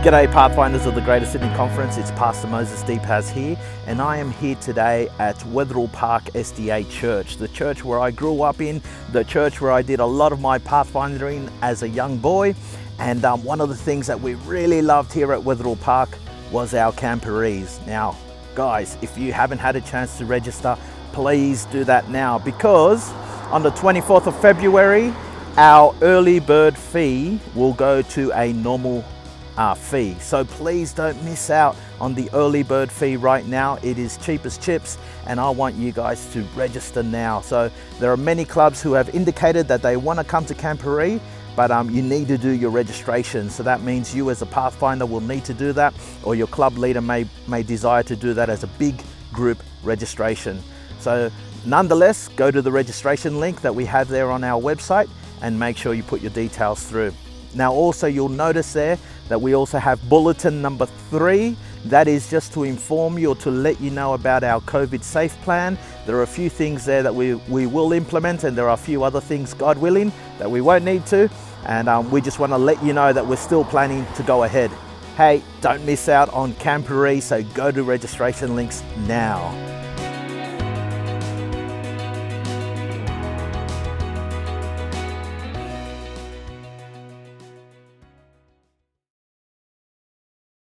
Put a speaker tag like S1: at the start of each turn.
S1: G'day Pathfinders of the Greater Sydney Conference, it's Pastor Moses Deepaz here, and I am here today at Wetherill Park SDA Church, the church where I grew up in, the church where I did a lot of my pathfindering as a young boy. And one of the things that we really loved here at Wetherill Park was our Camporees. Now guys, if you haven't had a chance to register, please do that now, because on the 24th of February, our early bird fee will go to a normal fee. So please don't miss out on the early bird fee right now. It is cheap as chips, and I want you guys to register now. So there are many clubs who have indicated that they want to come to Camporee, but you need to do your registration. So that means you as a Pathfinder will need to do that, or your club leader may desire to do that as a big group registration. So nonetheless, go to the registration link that we have there on our website and make sure you put your details through. Now also, you'll notice there that we also have bulletin number 3. That is just to inform you or to let you know about our COVID safe plan. There are a few things there that we will implement, and there are a few other things, God willing, that we won't need to. And we just want to let you know that we're still planning to go ahead. Hey, don't miss out on Camporee, so go to registration links now.